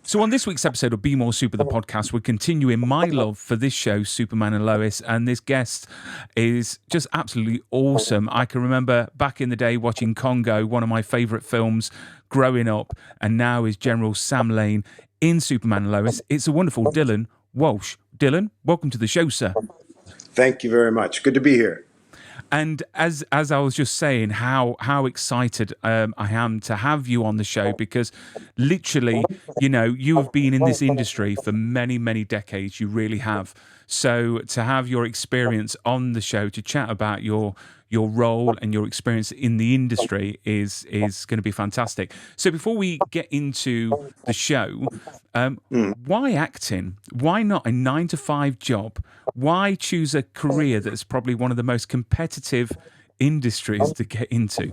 So on this week's episode of Be More Super, the podcast, we're continuing my love for this show, Superman and Lois, and this guest is just absolutely awesome. I can remember back in the day watching Congo, one of my favourite films growing up, and now is General Sam Lane in Superman and Lois. It's a wonderful Dylan Walsh. Dylan, welcome to the show, sir. Thank you very much. Good to be here. And as I was just saying, how excited I am to have you on the show, because literally, you have been in this industry for many, many decades. You really have. So to have your experience on the show, to chat about your role and your experience in the industry is going to be fantastic. So before we get into the show, why acting? Why not a 9-to-5 job? Why choose a career that's probably one of the most competitive industries to get into?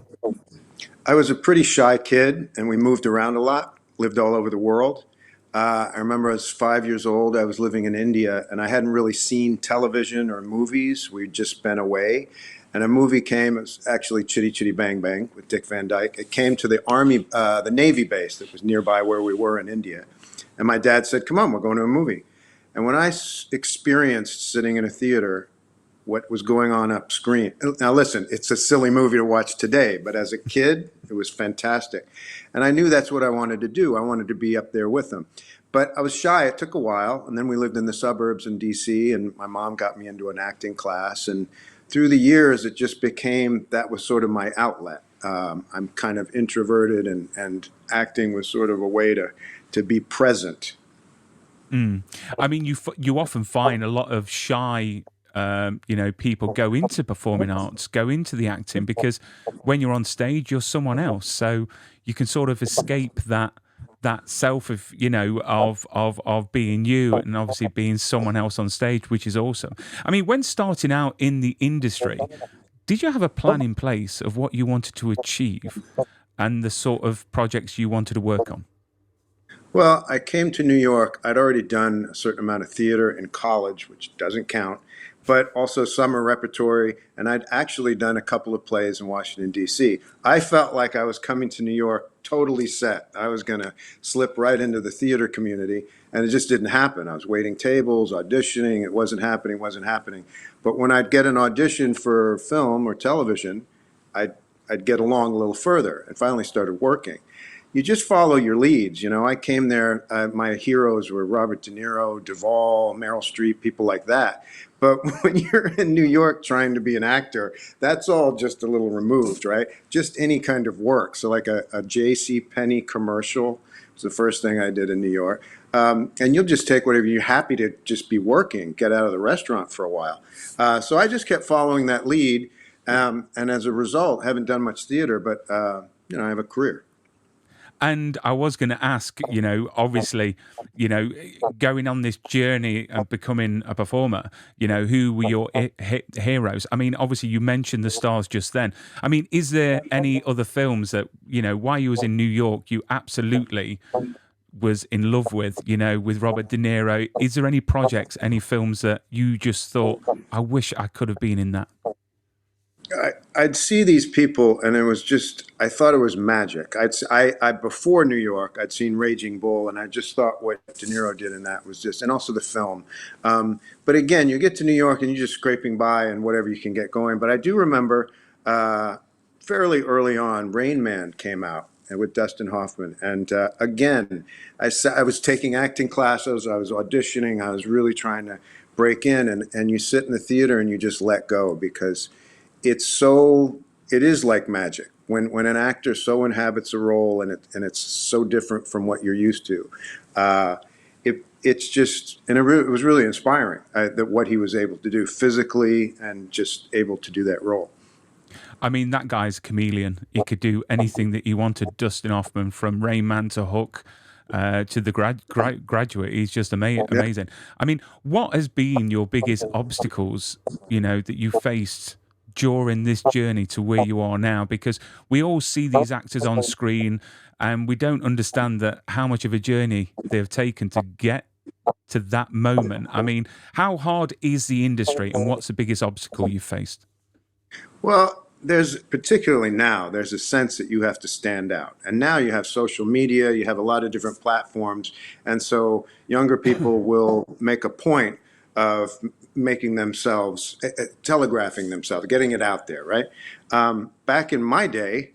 I was a pretty shy kid, and we moved around a lot, lived all over the world. I remember I was 5 years old. I was living in India, and I hadn't really seen television or movies. We'd just been away. And a movie came. It was actually Chitty Chitty Bang Bang with Dick Van Dyke. It came to the the Navy base that was nearby where we were in India. And my dad said, "Come on, we're going to a movie." And when I experienced sitting in a theater what was going on up screen. Now listen, it's a silly movie to watch today, but as a kid, it was fantastic. And I knew that's what I wanted to do. I wanted to be up there with them. But I was shy. It took a while. And then we lived in the suburbs in D.C., and my mom got me into an acting class. And through the years, it just became, that was sort of my outlet. I'm kind of introverted, and acting was sort of a way to be present. I mean, you often find a lot of shy people go into performing arts, go into the acting, because when you're on stage, you're someone else. So you can sort of escape that self of of being you, and obviously being someone else on stage, which is awesome. I mean, when starting out in the industry, did you have a plan in place of what you wanted to achieve and the sort of projects you wanted to work on? Well, I came to New York. I'd already done a certain amount of theater in college, which doesn't count, but also summer repertory, and I'd actually done a couple of plays in Washington, D.C. I felt like I was coming to New York totally set. I was going to slip right into the theater community, and it just didn't happen. I was waiting tables, auditioning. It wasn't happening. But when I'd get an audition for film or television, I'd get along a little further and finally started working. You just follow your leads. I came there, my heroes were Robert De Niro, Duvall, Meryl Streep, people like that. But when you're in New York trying to be an actor, that's all just a little removed, right? Just any kind of work. So like a J.C. Penney commercial was the first thing I did in New York. And you'll just take whatever, you're happy to just be working, get out of the restaurant for a while. So I just kept following that lead. And as a result, haven't done much theater, but I have a career. And I was going to ask, obviously, going on this journey of becoming a performer, who were your heroes? I mean, obviously, you mentioned the stars just then. I mean, is there any other films that, while you was in New York, you absolutely was in love with Robert De Niro? Is there any projects, any films that you just thought, I wish I could have been in that? I'd see these people, and it was just, I thought it was magic. I before New York, I'd seen Raging Bull, and I just thought what De Niro did in that was just, and also the film. But again, you get to New York and you're just scraping by and whatever you can get going. But I do remember fairly early on, Rain Man came out with Dustin Hoffman. And again, I was taking acting classes, I was auditioning, I was really trying to break in, and you sit in the theater and you just let go, because it is like magic when an actor so inhabits a role, and it's so different from what you're used to. It's just, and it was really inspiring that what he was able to do physically and just able to do that role. I mean, that guy's a chameleon. He could do anything that he wanted. Dustin Hoffman, from Rain Man to Hook to the Graduate. He's just amazing. I mean, what has been your biggest obstacles, that you faced during this journey to where you are now? Because we all see these actors on screen and we don't understand that how much of a journey they've taken to get to that moment. I mean, how hard is the industry, and what's the biggest obstacle you faced? Well, there's particularly now, there's a sense that you have to stand out. And now you have social media, you have a lot of different platforms. And so younger people will make a point of making themselves, telegraphing themselves, getting it out there, right? Back in my day,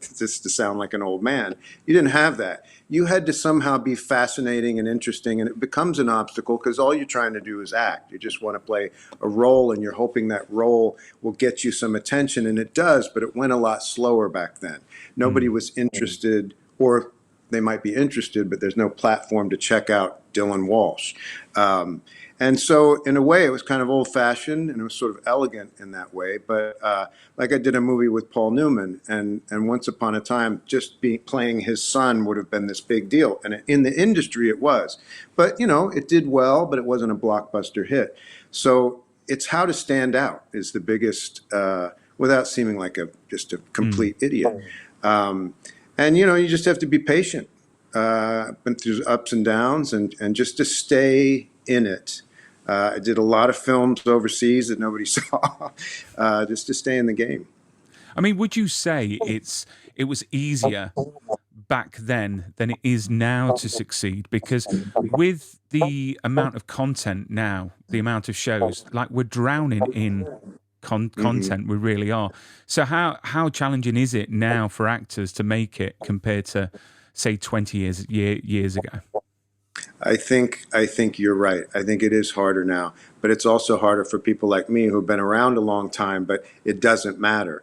just to sound like an old man, you didn't have that. You had to somehow be fascinating and interesting, and it becomes an obstacle because all you're trying to do is act. You just want to play a role, and you're hoping that role will get you some attention, and it does, but it went a lot slower back then. Nobody Mm. was interested, or they might be interested, but there's no platform to check out Dylan Walsh. And so, in a way, it was kind of old-fashioned, and it was sort of elegant in that way. But like I did a movie with Paul Newman, and once upon a time, just playing his son would have been this big deal. And in the industry, it was. But, it did well, but it wasn't a blockbuster hit. So it's how to stand out is the biggest, without seeming like just a Mm. complete idiot. And, you just have to be patient. Been through ups and downs, and just to stay in it. I did a lot of films overseas that nobody saw, just to stay in the game. I mean, would you say it was easier back then than it is now to succeed? Because with the amount of content now, the amount of shows, like we're drowning in Hmm. content, we really are. So how challenging is it now for actors to make it compared to say 20 years ago? I think you're right. I think it is harder now, but it's also harder for people like me who've been around a long time. But it doesn't matter.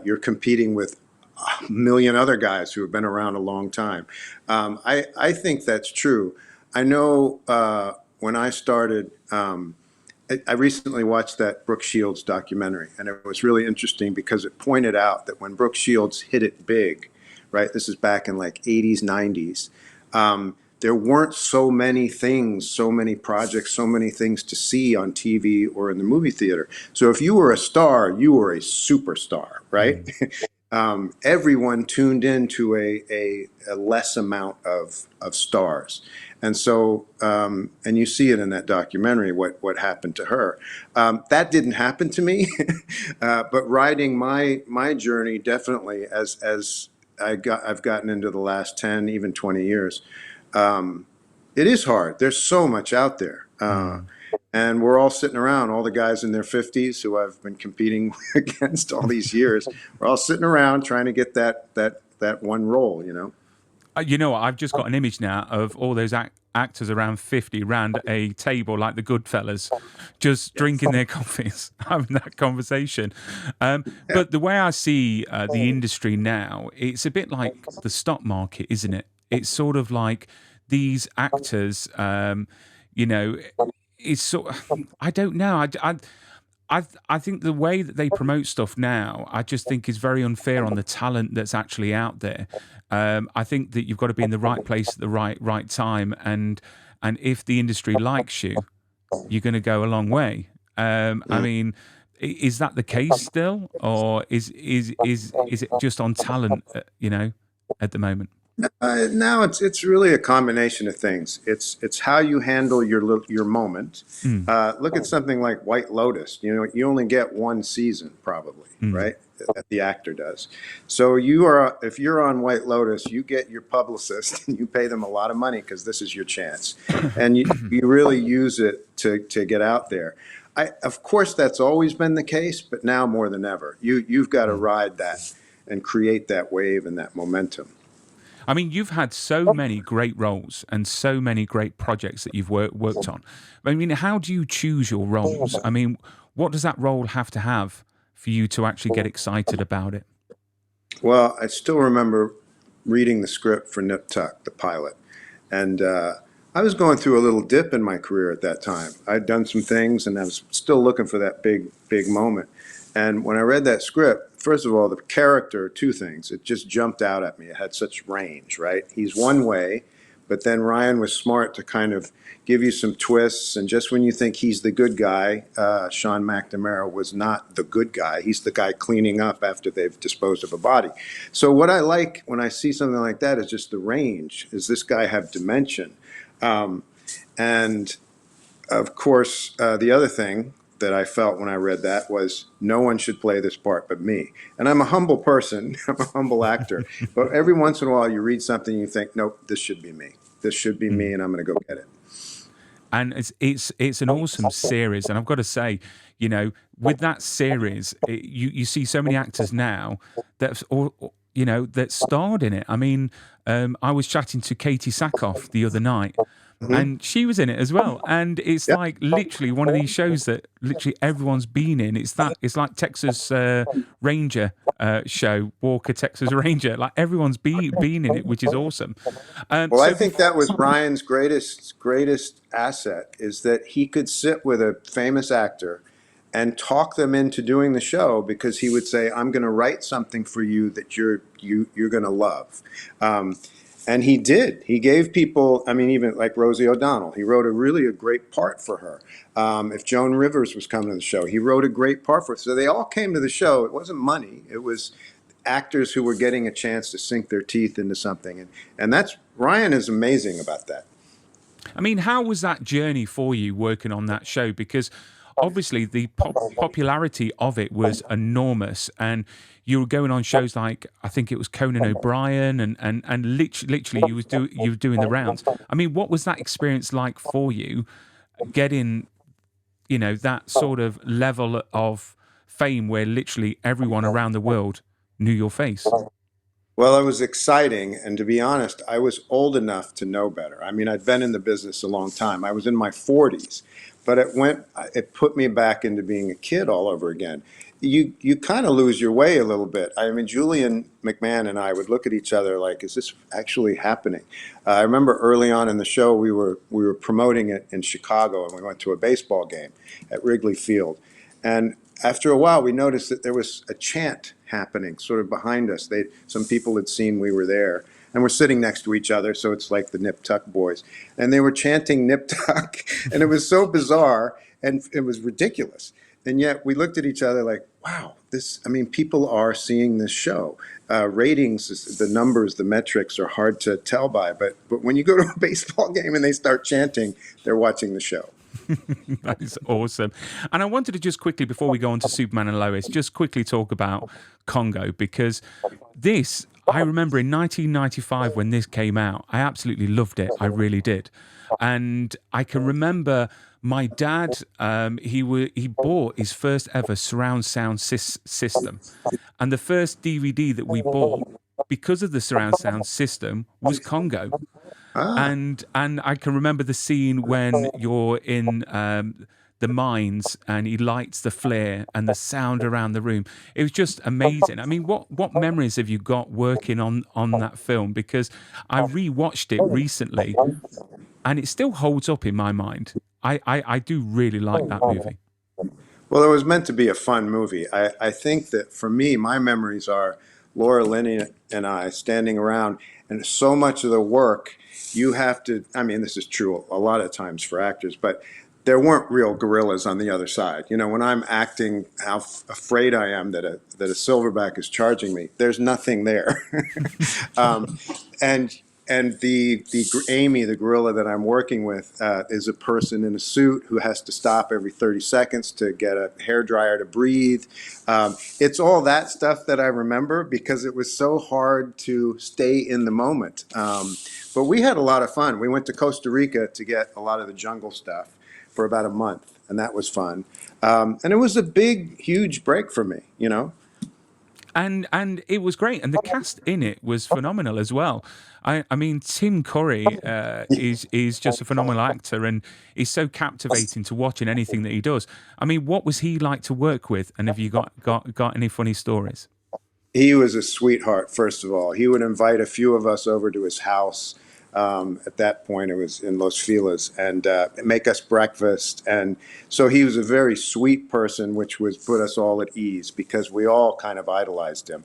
You're competing with a million other guys who have been around a long time. I think that's true. I know when I started. I recently watched that Brooke Shields documentary, and it was really interesting because it pointed out that when Brooke Shields hit it big, right? This is back in like 80s, 90s. There weren't so many things, so many projects, so many things to see on TV or in the movie theater. So if you were a star, you were a superstar, right? Mm. Everyone tuned in to a less amount of stars. And so, and you see it in that documentary, what happened to her. That didn't happen to me, but riding my journey definitely as I've gotten into the last 10, even 20 years. Um, it is hard. There's so much out there. Mm. And we're all sitting around, all the guys in their 50s who I've been competing against all these years. We're all sitting around trying to get that one role. You know what? I've just got an image now of all those actors around 50 round a table like the Goodfellas, just drinking Yes. their coffees, having that conversation. Yeah. But the way I see the industry now, it's a bit like the stock market, isn't it? It's sort of like these actors, you know, it's sort. I don't know. I think the way that they promote stuff now, I just think is very unfair on the talent that's actually out there. I think that you've got to be in the right place at the right time, and if the industry likes you, you're going to go a long way. I mean, is that the case still, or is it just on talent? At the moment. Now it's really a combination of things. It's how you handle your moment. Mm, Look at something like White Lotus. You only get one season probably, mm, right? That the actor does. So if you're on White Lotus, you get your publicist and you pay them a lot of money because this is your chance, and you really use it to get out there. Of course, that's always been the case, but now more than ever, you've got to mm. ride that and create that wave and that momentum. I mean, you've had so many great roles and so many great projects that you've worked on. I mean, how do you choose your roles? I mean, what does that role have to have for you to actually get excited about it? Well, I still remember reading the script for Nip Tuck, the pilot, and I was going through a little dip in my career at that time. I'd done some things, and I was still looking for that big moment. And when I read that script, first of all, the character, two things, it just jumped out at me. It had such range, right? He's one way, but then Ryan was smart to kind of give you some twists. And just when you think he's the good guy, Sean McNamara was not the good guy. He's the guy cleaning up after they've disposed of a body. So what I like when I see something like that is just the range. Does this guy have dimension? Um, and of course, the other thing that I felt when I read that was no one should play this part but me. And I'm a humble person, I'm a humble actor. But every once in a while you read something and you think, nope, this should be me. This should be me, and I'm going to go get it. And it's an awesome series, and I've got to say, with that series, you see so many actors now that that starred in it. I mean, I was chatting to Katie Sackhoff the other night, and she was in it as well. And it's Yep. like literally one of these shows that literally everyone's been in. It's like Texas Ranger show, Walker Texas Ranger. Like everyone's been in it, which is awesome. Well, I So think that was Ryan's greatest asset is that he could sit with a famous actor and talk them into doing the show because he would say, "I'm going to write something for you that you're going to love." And he did. He gave people, I mean, even like Rosie O'Donnell, he wrote a great part for her. If Joan Rivers was coming to the show, he wrote a great part for her. So they all came to the show. It wasn't money. It was actors who were getting a chance to sink their teeth into something. And that's, Ryan is amazing about that. I mean, how was that journey for you working on that show? Because obviously the popularity of it was enormous, and you were going on shows like I think it was Conan O'Brien, and literally you were doing the rounds. I mean, what was that experience like for you, getting that sort of level of fame where literally everyone around the world knew your face? Well, it was exciting, and to be honest, I was old enough to know better. I mean, I'd been in the business a long time. I was in my 40s, but it put me back into being a kid all over again. You kind of lose your way a little bit. I mean, Julian McMahon and I would look at each other like, "Is this actually happening?" I remember early on in the show, we were promoting it in Chicago, and we went to a baseball game at Wrigley Field, and after a while, we noticed that there was a chant happening sort of behind us. Some people had seen we were there, and we're sitting next to each other, so it's like the Nip Tuck boys. And they were chanting Nip Tuck, and it was so bizarre, and it was ridiculous. And yet we looked at each other like, wow, I mean, people are seeing this show. Ratings, the numbers, the metrics are hard to tell by, but when you go to a baseball game and they start chanting, they're watching the show. That is awesome. And I wanted to just quickly, before we go on to Superman and Lois, just quickly talk about Congo, because I remember in 1995 when this came out, I absolutely loved it. I really did. And I can remember my dad, he bought his first ever surround sound system. And the first DVD that we bought, because of the surround sound system, was Congo. Ah. And I can remember the scene when you're in the mines and he lights the flare and the sound around the room. It was just amazing. I mean, what memories have you got working on that film? Because I rewatched it recently and it still holds up in my mind. I do really like that movie. Well, it was meant to be a fun movie. I think that for me, my memories are Laura Linney and I standing around, and so much of the work you have to, I mean, this is true a lot of times for actors, but there weren't real gorillas on the other side. You know, when I'm acting, how afraid I am that a silverback is charging me. There's nothing there, and the Amy, the gorilla that I'm working with, is a person in a suit who has to stop every 30 seconds to get a hairdryer to breathe. It's all that stuff that I remember because it was so hard to stay in the moment. But we had a lot of fun. We went to Costa Rica to get a lot of the jungle stuff for about a month, and that was fun. And it was a big, huge break for me, you know? And it was great, and the cast in it was phenomenal as well. I mean, Tim Curry is just a phenomenal actor, and he's so captivating to watch in anything that he does. I mean, what was he like to work with, and have you got any funny stories? He was a sweetheart, first of all. He would invite a few of us over to his house. At that point, it was in Los Feliz, and make us breakfast. And so he was a very sweet person, which was put us all at ease because we all kind of idolized him.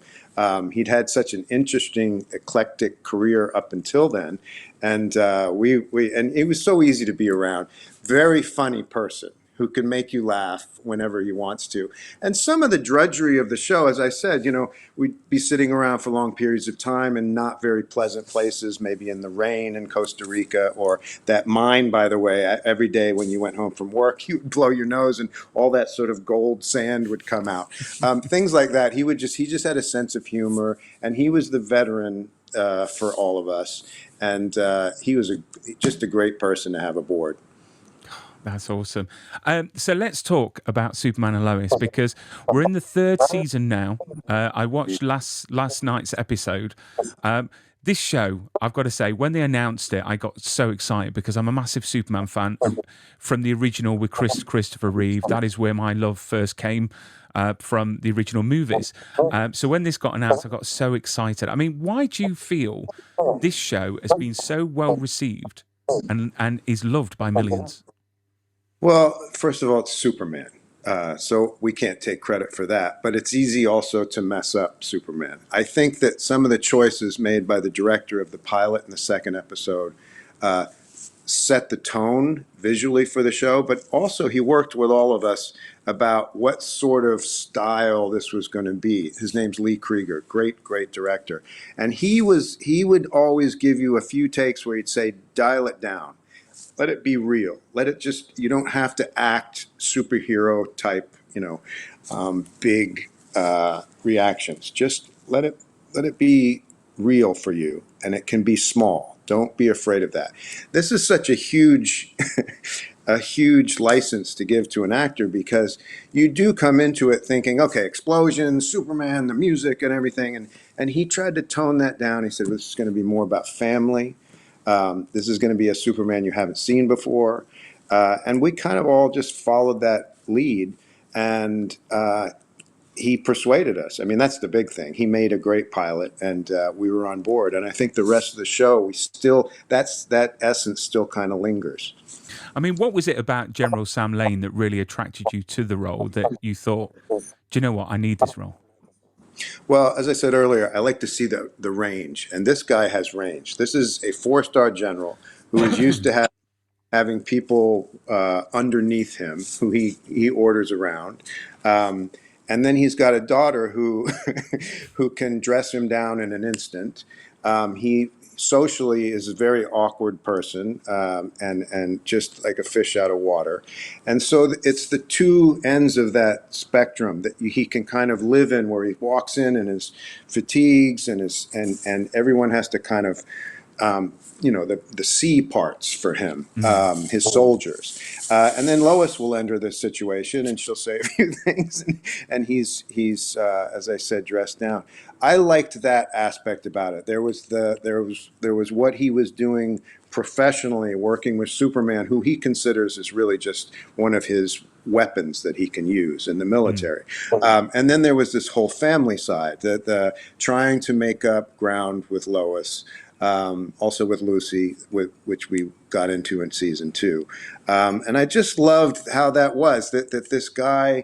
He'd had such an interesting, eclectic career up until then, and and he was so easy to be around. Very funny person who can make you laugh whenever he wants to. And some of the drudgery of the show, as I said, we'd be sitting around for long periods of time in not very pleasant places, maybe in the rain in Costa Rica, or that mine, by the way, every day when you went home from work, you would blow your nose and all that sort of gold sand would come out. Things like that. He just had a sense of humor, and he was the veteran for all of us. And he was just a great person to have aboard. That's awesome. So let's talk about Superman and Lois, because we're in the third season now. I watched last night's episode. This show, I've got to say, when they announced it, I got so excited because I'm a massive Superman fan from the original with Christopher Reeve. That is where my love first came, from the original movies. So when this got announced, I got so excited. I mean, why do you feel this show has been so well received and is loved by millions? Well, first of all, it's Superman. So we can't take credit for that. But it's easy also to mess up Superman. I think that some of the choices made by the director of the pilot and the second episode set the tone visually for the show. But also he worked with all of us about what sort of style this was going to be. His name's Lee Krieger, great, great director. And he would always give you a few takes where he'd say, dial it down. Let it be real. You don't have to act superhero type, big reactions. Just let it be real for you, and it can be small. Don't be afraid of that. This is such a huge, a huge license to give to an actor, because you do come into it thinking, okay, explosions, Superman, the music and everything. And he tried to tone that down. He said, this is going to be more about family. This is going to be a Superman you haven't seen before. And we kind of all just followed that lead, and he persuaded us. I mean, that's the big thing. He made a great pilot, and we were on board. And I think the rest of the show, that essence still kind of lingers. I mean, what was it about General Sam Lane that really attracted you to the role that you thought, do you know what, I need this role? Well, as I said earlier, I like to see the range, and this guy has range. This is a 4-star general who is used to having people underneath him who he orders around. And then he's got a daughter who who can dress him down in an instant. He socially is a very awkward person, and just like a fish out of water. And so it's the two ends of that spectrum that he can kind of live in, where he walks in his fatigues and everyone has to kind of the C parts for him, his soldiers. And then Lois will enter this situation, and she'll say a few things, and he's as I said, dressed down. I liked that aspect about it. There was what he was doing professionally, working with Superman, who he considers is really just one of his weapons that he can use in the military. And then there was this whole family side, the trying to make up ground with Lois. Also with Lucy, which we got into in season 2. And I just loved how that was, that this guy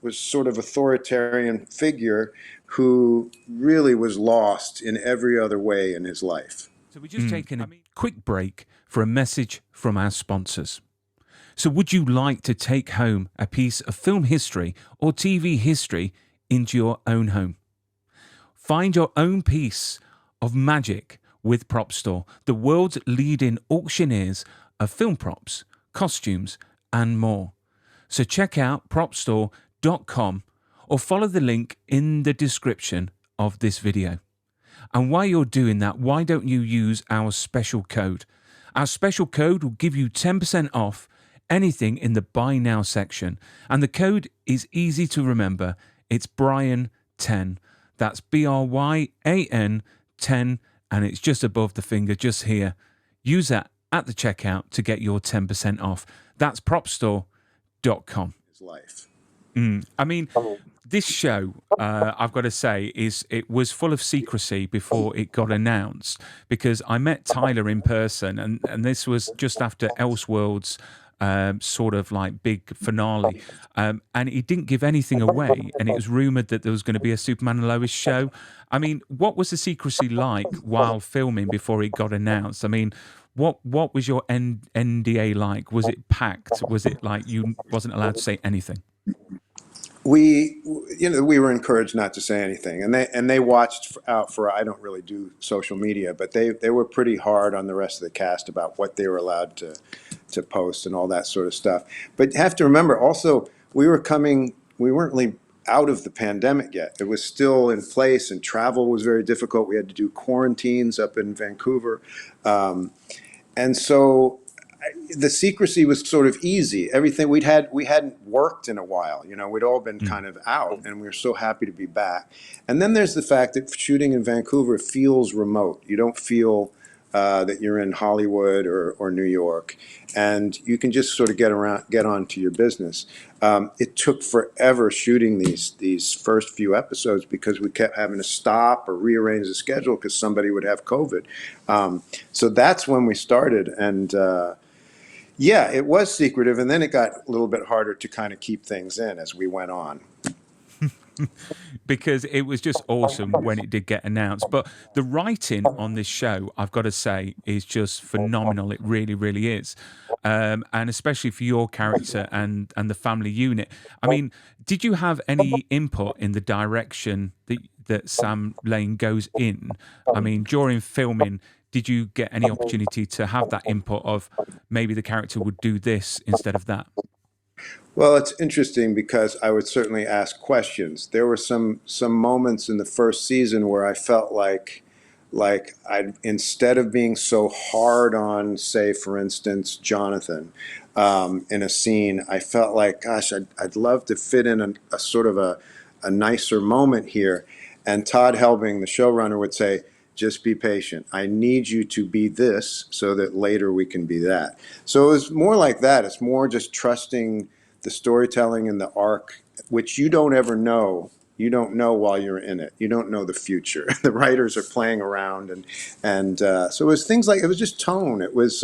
was sort of authoritarian figure who really was lost in every other way in his life. So we're just taking a quick break for a message from our sponsors. So would you like to take home a piece of film history or TV history into your own home? Find your own piece of magic with Prop Store, the world's leading auctioneers of film props, costumes, and more. So check out propstore.com or follow the link in the description of this video. And while you're doing that, why don't you use our special code? Our special code will give you 10% off anything in the Buy Now section. And the code is easy to remember. It's Brian10. That's BRYAN 10, and it's just above the finger, just here. Use that at the checkout to get your 10% off. That's propstore.com. His life. I mean, this show, I've got to say, it was full of secrecy before it got announced, because I met Tyler in person, and this was just after Elseworlds sort of like big finale, and he didn't give anything away, and it was rumoured that there was going to be a Superman and Lois show. I mean, what was the secrecy like while filming before it got announced? I mean, what was your NDA like? Was it packed? Was it like you wasn't allowed to say anything? We, we were encouraged not to say anything, and they watched out for. I don't really do social media, but they were pretty hard on the rest of the cast about what they were allowed to post and all that sort of stuff. But you have to remember also, we weren't really out of the pandemic yet. It was still in place, and travel was very difficult. We had to do quarantines up in Vancouver, and so the secrecy was sort of easy. Everything we hadn't worked in a while. We'd all been kind of out, and we were so happy to be back. And then there's the fact that shooting in Vancouver feels remote. You don't feel that you're in Hollywood or New York, and you can just sort of get on to your business. It took forever shooting these first few episodes because we kept having to stop or rearrange the schedule because somebody would have COVID. So that's when we started, and yeah, it was secretive, and then it got a little bit harder to kind of keep things in as we went on. Because it was just awesome when it did get announced. But the writing on this show, I've got to say, is just phenomenal. It really, really is. And especially for your character and the family unit. I mean, did you have any input in the direction that Sam Lane goes in? I mean, during filming, did you get any opportunity to have that input of maybe the character would do this instead of that? Well, it's interesting because I would certainly ask questions. There were some moments in the first season where I felt like I, instead of being so hard on, say, for instance, Jonathan, in a scene, I felt like, gosh, I'd love to fit in a sort of a nicer moment here. And Todd Helbing, the showrunner, would say, just be patient. I need you to be this so that later we can be that. So it was more like that. It's more just trusting the storytelling and the arc, which you don't ever know. You don't know while you're in it. You don't know the future. The writers are playing around, so it was things like, it was just tone. It was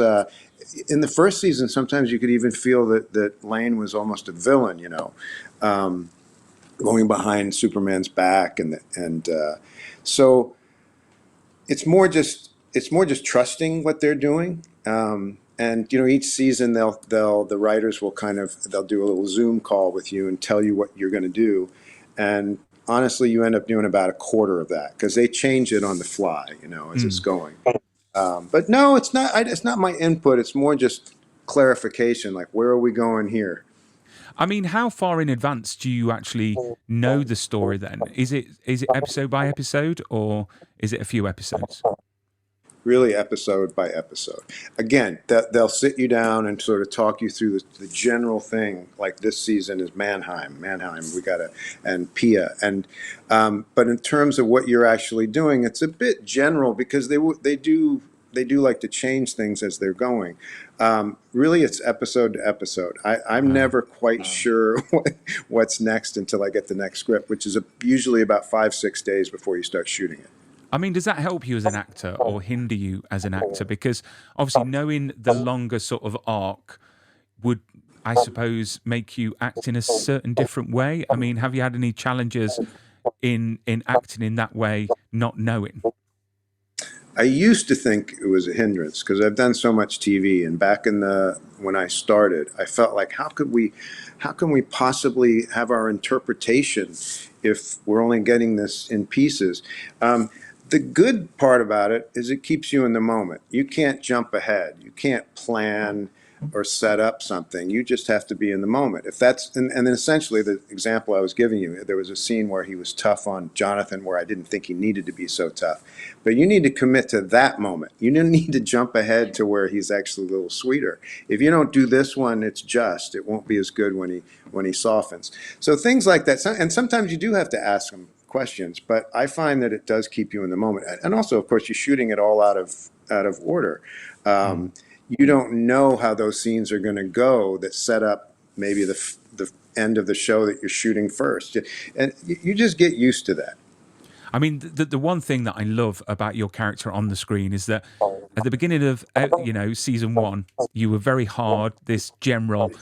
in the first season. Sometimes you could even feel that Lane was almost a villain, going behind Superman's back, so it's more just trusting what they're doing. And each season the writers will they'll do a little Zoom call with you and tell you what you're going to do, and honestly, you end up doing about a quarter of that because they change it on the fly, as it's going. But no, it's not. It's not my input. It's more just clarification, like where are we going here? I mean, how far in advance do you actually know the story then? Is it episode by episode or is it a few episodes? Really, episode by episode. Again, they'll sit you down and sort of talk you through the general thing. Like this season is Mannheim. We gotta, and Pia, and but in terms of what you're actually doing, it's a bit general because they do like to change things as they're going. Really, it's episode to episode. I'm never quite sure what's next until I get the next script, which is usually about 5-6 days before you start shooting it. I mean, does that help you as an actor or hinder you as an actor? Because obviously, knowing the longer sort of arc would, I suppose, make you act in a certain different way. I mean, have you had any challenges in acting in that way, not knowing? I used to think it was a hindrance because I've done so much TV, and back when I started, I felt like how can we possibly have our interpretation if we're only getting this in pieces? The good part about it is it keeps you in the moment. You can't jump ahead. You can't plan or set up something. You just have to be in the moment. If that's and then essentially the example I was giving you, there was a scene where he was tough on Jonathan where I didn't think he needed to be so tough. But you need to commit to that moment. You don't need to jump ahead to where he's actually a little sweeter. If you don't do this one, it won't be as good when he softens. So things like that. And sometimes you do have to ask him questions, but I find that it does keep you in the moment. And also, of course, you're shooting it all out of order. You don't know how those scenes are going to go that set up maybe the end of the show that you're shooting first, and you just get used to that. I mean, the one thing that I love about your character on the screen is that at the beginning of season one, you were very hard, this general,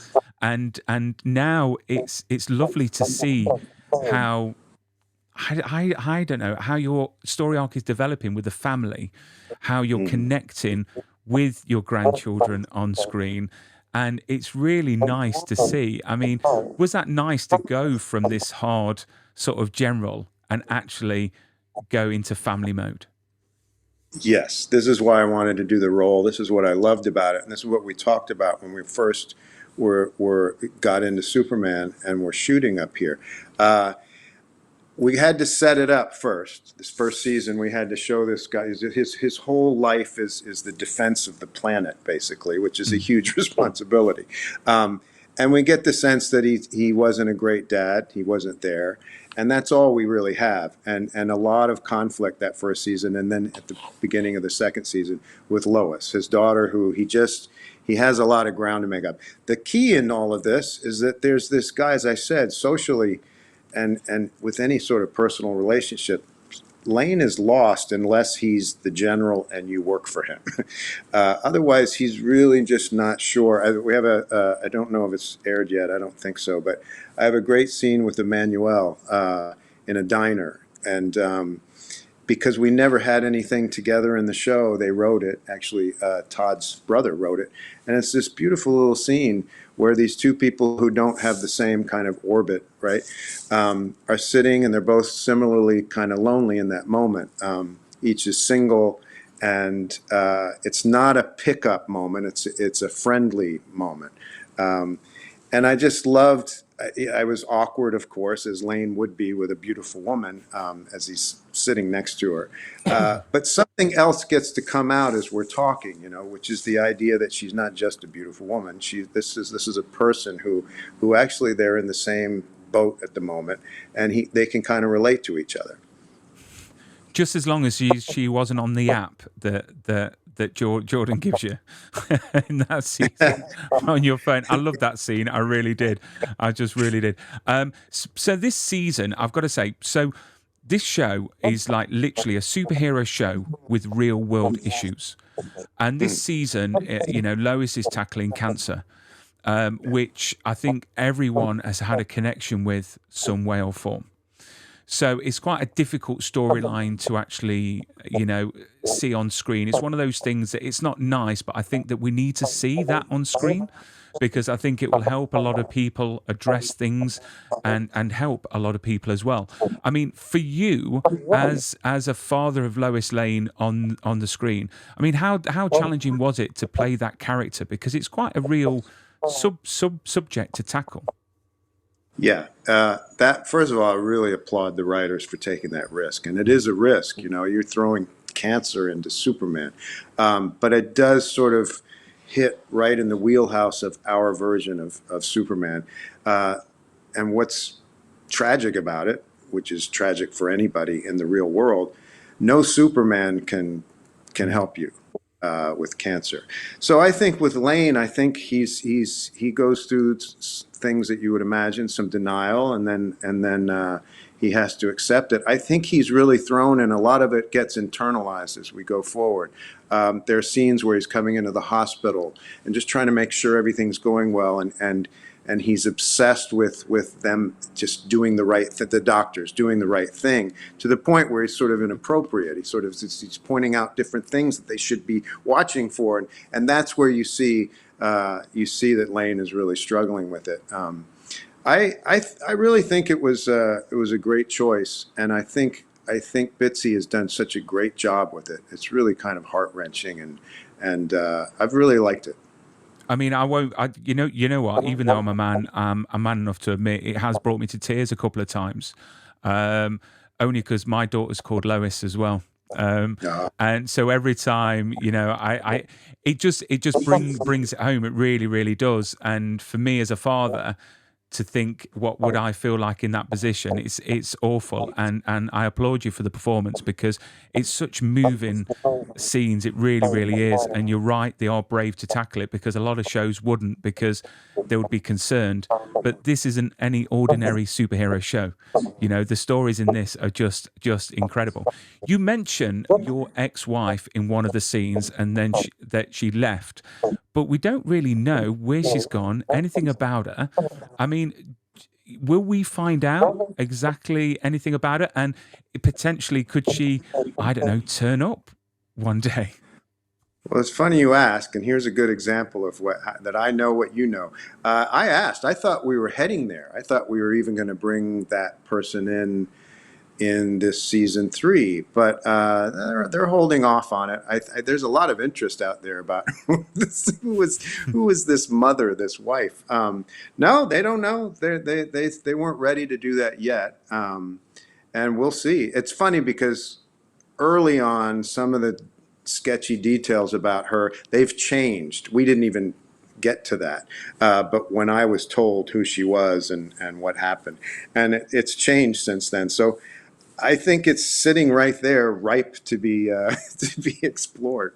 and now it's lovely to see how I don't know how your story arc is developing with the family, how you're connecting with your grandchildren on screen. And it's really nice to see. I mean, was that nice to go from this hard sort of general and actually go into family mode? Yes, this is why I wanted to do the role. This is what I loved about it, and this is what we talked about when we first were got into Superman and were shooting up here. Uh, we had to set it up first. This first season, we had to show this guy his whole life is the defense of the planet, basically, which is a huge responsibility. And we get the sense that he wasn't a great dad. He wasn't there, and that's all we really have. And a lot of conflict that first season, and then at the beginning of the second season with Lois, his daughter, who he has a lot of ground to make up. The key in all of this is that there's this guy, as I said, socially and with any sort of personal relationship, Lane is lost unless he's the general and you work for him. Otherwise, he's really just not sure. We have I don't know if it's aired yet, I don't think so, but I have a great scene with Emmanuel in a diner. And because we never had anything together in the show, they wrote it. Actually, Todd's brother wrote it. And it's this beautiful little scene where these two people who don't have the same kind of orbit, right, are sitting, and they're both similarly kind of lonely in that moment. Each is single, and it's not a pickup moment. It's a friendly moment. And I just loved. I was awkward, of course, as Lane would be with a beautiful woman as he's sitting next to her. But something else gets to come out as we're talking, which is the idea that she's not just a beautiful woman. This is a person who actually they're in the same boat at the moment, and they can kind of relate to each other. Just as long as she wasn't on the app that Jordan gives you in that season on your phone. I love that scene. I really did. I just really did. So this season, I've got to say, this show is like literally a superhero show with real world issues. And this season, Lois is tackling cancer, which I think everyone has had a connection with some way or form. So it's quite a difficult storyline to actually, see on screen. It's one of those things that it's not nice, but I think that we need to see that on screen because I think it will help a lot of people address things and help a lot of people as well. I mean, for you as a father of Lois Lane on the screen, I mean, how challenging was it to play that character? Because it's quite a real subject to tackle. Yeah, that first of all, I really applaud the writers for taking that risk, and it is a risk. You're throwing cancer into Superman, but it does sort of hit right in the wheelhouse of our version of Superman. And what's tragic about it, which is tragic for anybody in the real world, no Superman can help you with cancer. So I think with Lane, I think he goes through things that you would imagine, some denial, and then he has to accept it. I think he's really thrown, and a lot of it gets internalized as we go forward. There are scenes where he's coming into the hospital and just trying to make sure everything's going well, and he's obsessed with them just doing the doctors doing the right thing, to the point where he's sort of inappropriate. He's pointing out different things that they should be watching for, and that's where you see that Lane is really struggling with it. I really think it was a great choice, and I think Betsy has done such a great job with it. It's really kind of heart-wrenching, and I've really liked it. I mean, I won't. You know what? Even though I'm a man, I'm man enough to admit it has brought me to tears a couple of times. Only because my daughter's called Lois as well, and so every time, it just brings it home. It really, really does. And for me as a father, to think what would I feel like in that position, it's awful, and I applaud you for the performance because it's such moving scenes. It really, really is. And you're right, they are brave to tackle it because a lot of shows wouldn't, because they would be concerned. But this isn't any ordinary superhero show. The stories in this are just incredible. You mention your ex-wife in one of the scenes, and then that she left, but we don't really know where she's gone, anything about her. I mean, will we find out exactly anything about her? And potentially, could she, I don't know, turn up one day? Well, it's funny you ask, and here's a good example of what that I know what you know. I asked. I thought we were heading there. I thought we were even going to bring that person in this season three, but they're holding off on it. There's a lot of interest out there about who was this mother, this wife. No, they don't know. They weren't ready to do that yet, and we'll see. It's funny because early on, some of the sketchy details about her, they've changed. We didn't even get to that. But when I was told who she was and what happened, and it's changed since then. So I think it's sitting right there, ripe to be to be explored.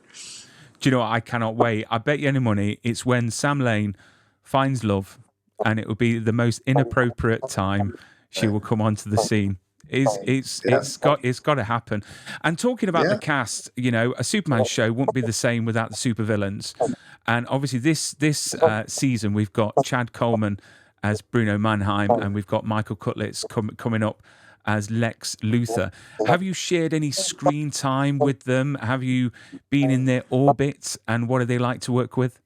Do you know what? I cannot wait. I bet you any money it's when Sam Lane finds love, and it will be the most inappropriate time she will come onto the scene. Yeah, It's got to happen. And talking about the yeah. cast, a Superman show wouldn't be the same without the supervillains. And obviously, this season we've got Chad Coleman as Bruno Mannheim, and we've got Michael Cutlitz coming up as Lex Luthor. Have you shared any screen time with them? Have you been in their orbit? And what are they like to work with?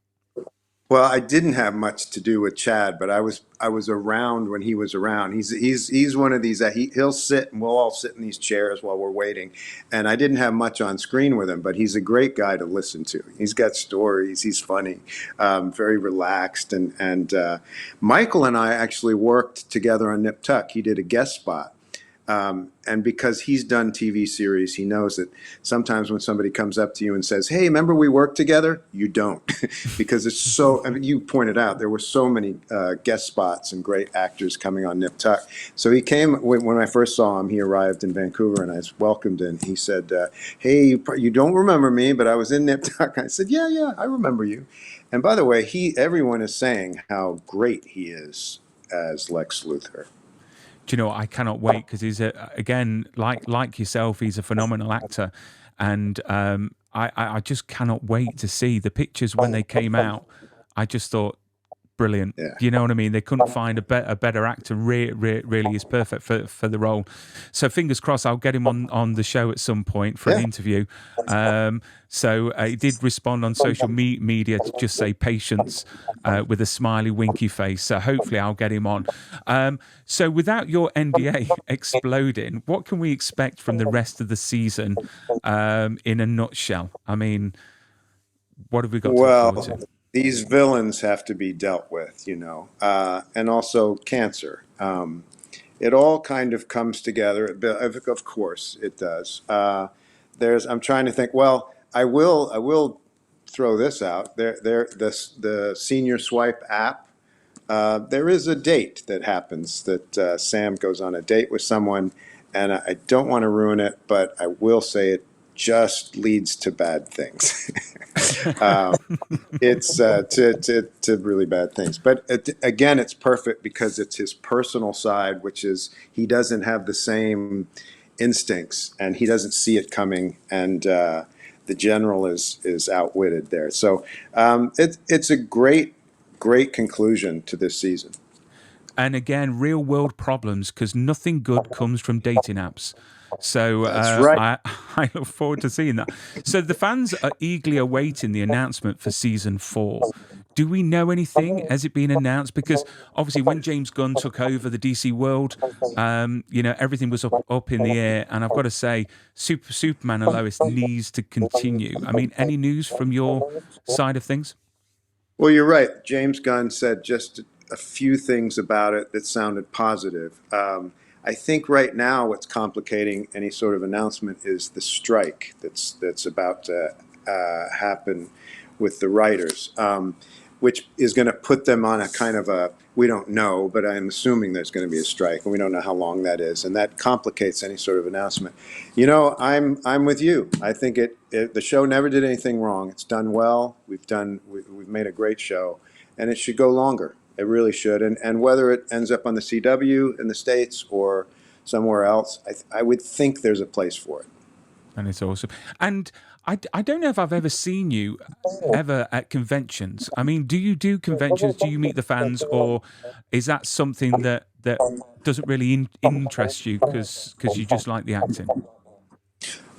Well, I didn't have much to do with Chad, but I was around when he was around. He's one of these that he'll sit and we'll all sit in these chairs while we're waiting. And I didn't have much on screen with him, but he's a great guy to listen to. He's got stories. He's funny, very relaxed. And Michael and I actually worked together on Nip Tuck. He did a guest spot. And because he's done TV series, he knows that sometimes when somebody comes up to you and says, "Hey, remember we worked together?" You don't, because it's so. I mean, you pointed out there were so many guest spots and great actors coming on Nip Tuck. So he came when I first saw him. He arrived in Vancouver, and I was welcomed, and he said, "Hey, you don't remember me, but I was in Nip Tuck." I said, "Yeah, yeah, I remember you." And by the way, everyone is saying how great he is as Lex Luthor. Do you know what? I cannot wait because again like yourself, he's a phenomenal actor, and I just cannot wait to see the pictures when they came out. I just thought brilliant. Yeah, You know what I mean? They couldn't find a better actor. Really is perfect for the role. So fingers crossed, I'll get him on the show at some point for an yeah. interview. So he did respond on social media to just say patience with a smiley, winky face. So hopefully I'll get him on. So without your NDA exploding, what can we expect from the rest of the season in a nutshell? I mean, what have we got to look forward to? Well, these villains have to be dealt with, and also cancer. It all kind of comes together. Of course, it does. I'm trying to think. Well, I will throw this out. The Senior Swipe app. There is a date that happens that Sam goes on a date with someone, and I don't want to ruin it, but I will say it just leads to bad things. um, it's to really bad things. But again, it's perfect because it's his personal side, which is he doesn't have the same instincts and he doesn't see it coming, and the general is outwitted there. So it's a great conclusion to this season. And again, real world problems because nothing good comes from dating apps. So That's right. I look forward to seeing that. So the fans are eagerly awaiting the announcement for season 4. Do we know anything? Has it been announced? Because obviously, when James Gunn took over the DC world, everything was up in the air. And I've got to say, Superman and Lois needs to continue. I mean, any news from your side of things? Well, you're right. James Gunn said just a few things about it that sounded positive. I think right now what's complicating any sort of announcement is the strike that's about to happen with the writers, which is going to put them on a kind of a, we don't know, but I'm assuming there's going to be a strike, and we don't know how long that is, and that complicates any sort of announcement. I'm with you. I think the show never did anything wrong. It's done well. We've made a great show, and it should go longer. It really should. And whether it ends up on the CW in the States or somewhere else, I would think there's a place for it. And it's awesome. And I don't know if I've ever seen you ever at conventions. I mean, do you do conventions? Do you meet the fans? Or is that something that doesn't really interest you because you just like the acting?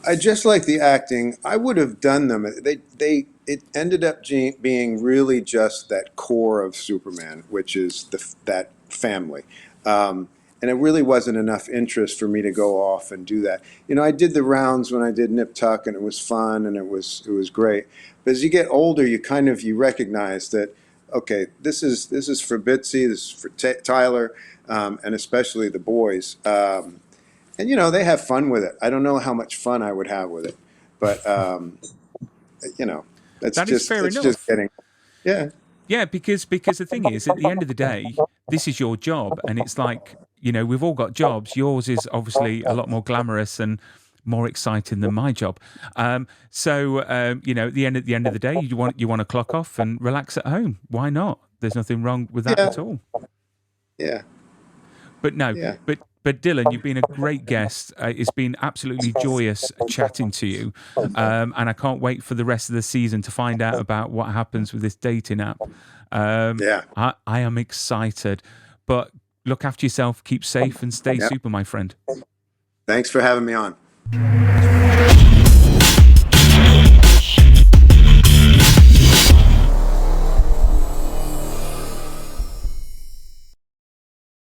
I just like the acting. I would have done them. It ended up being really just that core of Superman, which is that family. And it really wasn't enough interest for me to go off and do that. You know, I did the rounds when I did Nip Tuck, and it was fun, and it was great. But as you get older, you recognize that, okay, this is for Bitsy, this is for Tyler, and especially the boys. And they have fun with it. I don't know how much fun I would have with it, but you know, That is fair it's just enough. getting, yeah, Yeah, because the thing is, at the end of the day, this is your job, and it's like, we've all got jobs. Yours is obviously a lot more glamorous and more exciting than my job. At the end of the day, you want to clock off and relax at home. Why not? There's nothing wrong with that yeah, at all. yeah, But no, yeah. but Dylan, you've been a great guest. It's been absolutely joyous chatting to you, and I can't wait for the rest of the season to find out about what happens with this dating app. Yeah. I am excited, but look after yourself, keep safe, and stay Yeah. super, my friend. Thanks for having me on.